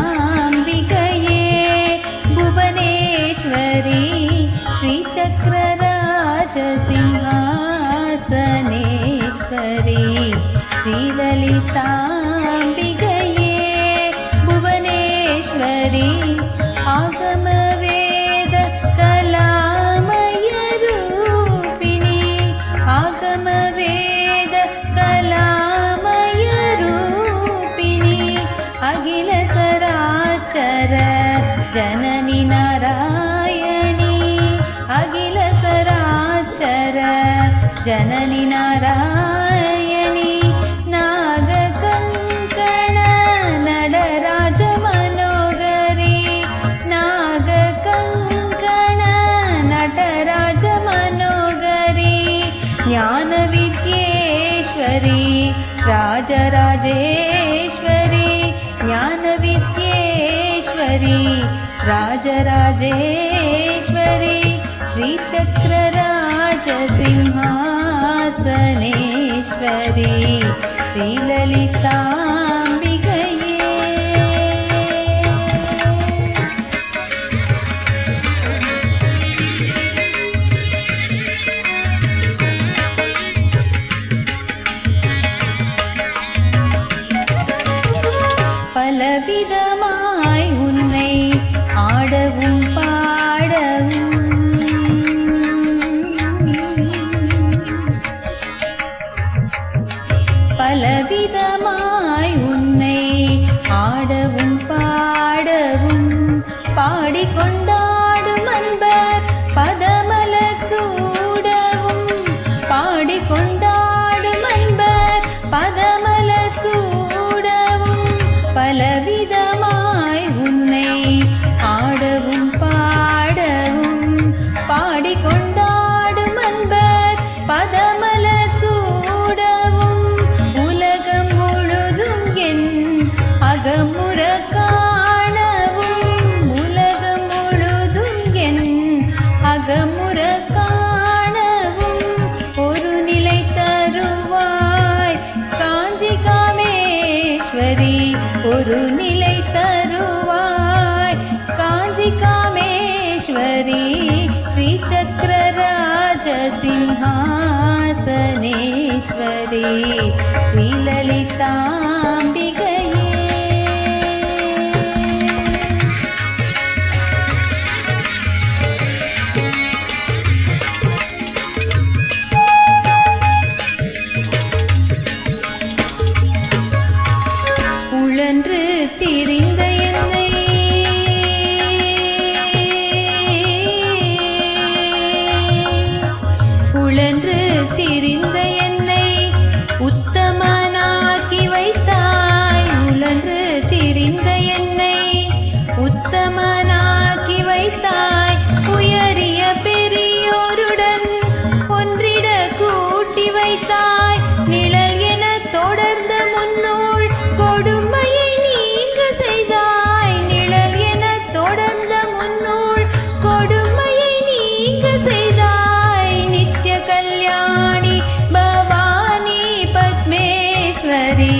श्रीललिताम्बिकये भुवनेश्वरी श्रीचक्रराजसिंहासनेश्वरी श्रीललिताम्बिकये भुवनेश्वरी आगमवेद कलामयरूपिणी आगमवेद कलामयरूपिणी अखिल चराचर जननी नारायणी अखिल चराचर जननी नारायणी नागकङ्कण नटराज मनोगरी नागकङ्कण नटराज मनोगरी ज्ञानविद्येश्वरी राजराजेश्वरी ज्ञानविद्येश्वरी राजराजेश्वरी श्रीचक्रराजसिंहासनेश्वरी श्रीललिताम्बिकये பலவிதமாய் உன்னை ஆடவும் பாடவும் பலவிதமாய் உன்னை ஆடவும் பாடவும் பாடிக்கொண்டாடும் அன்பர் பதமலர் சூடவும் பாடிக்கொண்டாடும் அன்பர் பதமலர் சூடவும் பலவிதமாய் உன்னை ஆடவும் பாடவும் பாடிக்கொண்டாடும் அன்பர் பதமலர் சூடவும் உலகம் முழுதும் என் அகமுற காணவும் உலகம் முழுதும் என் அகமுற காணவும் ஒரு நிலை தருவாய் காஞ்சி காமேஸ்வரி ஒரு நிலை தருவாய் காஞ்சி காமேஸ்வரி श्रीचक्रराजसिंहासनेश्वरी श्रीललिताम्बिकये உழன்று திரிந்த என்னை உழன்று திரிந்த என்னை உத்தமனாக்கி வைத்தாய் உழன்று திரிந்த என்னை உத்தமனாக்கி வைத்தாய் உயரிய பெரியோருடன் ஒன்றிட கூட்டி வைத்தாய் நிழல் என தொடர்ந்த முன்னோள் கொடுமையை நீங்க செய்தாய் நிழல் என தொடர்ந்த முன்னோள் கொடுமையை நீங்க செய்தாய் நித்ய கல்யாணி பவானி பத்மேஸ்வரி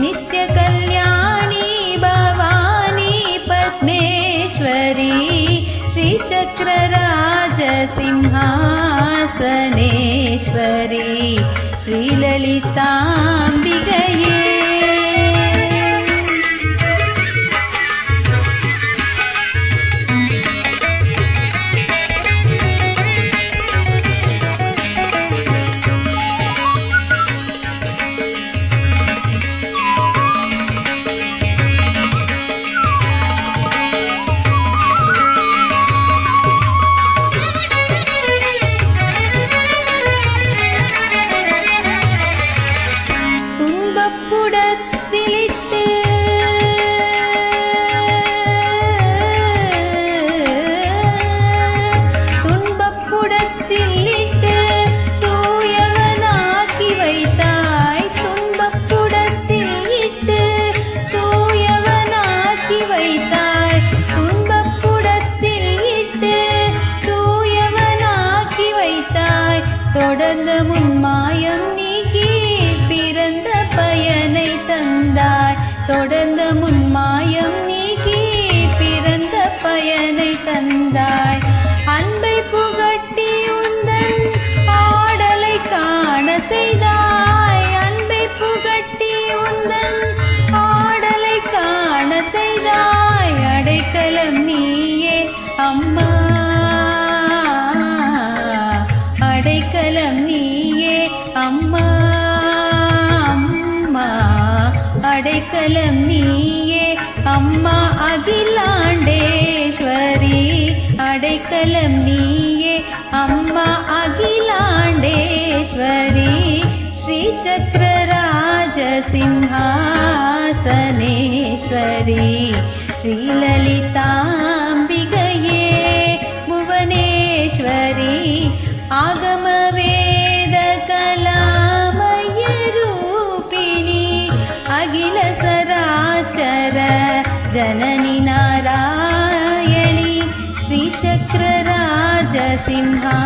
நித்ய கல்யாணி பவானி பத்மேஸ்வரி श्रीचक्रराजसिंहासनेश्वरी श्रीललिताम्बिकये தொடர்ந்த முன்மாயம் நீக்கி பிறந்த பயனை தந்தாய் அன்பை புகட்டி உந்தன் ஆடலை காண செய்தாய் அன்பை புகட்டி உந்தன் ஆடலை காண செய்தாய் அடைக்கலம் நீயே அம்மா அடைக்கலம் நீயே அம்மா அம்மா அடைக்கலம் நீயே அம்மா அகிலாண்டேஸ்வரி அடைக்கலம் நீயே அம்மா அகிலாண்டேஸ்வரி ஸ்ரீ சக்கரராஜ சிம்ஹாசனேஸ்வரி ஸ்ரீலலிதாம்பிகையே புவனேஸ்வரி ஆகம வேத கலாமய ரூபிணி அகில சராச்சர ஜனனி நாராயணி ஸ்ரீ சக்கரராஜ சிம்ஹா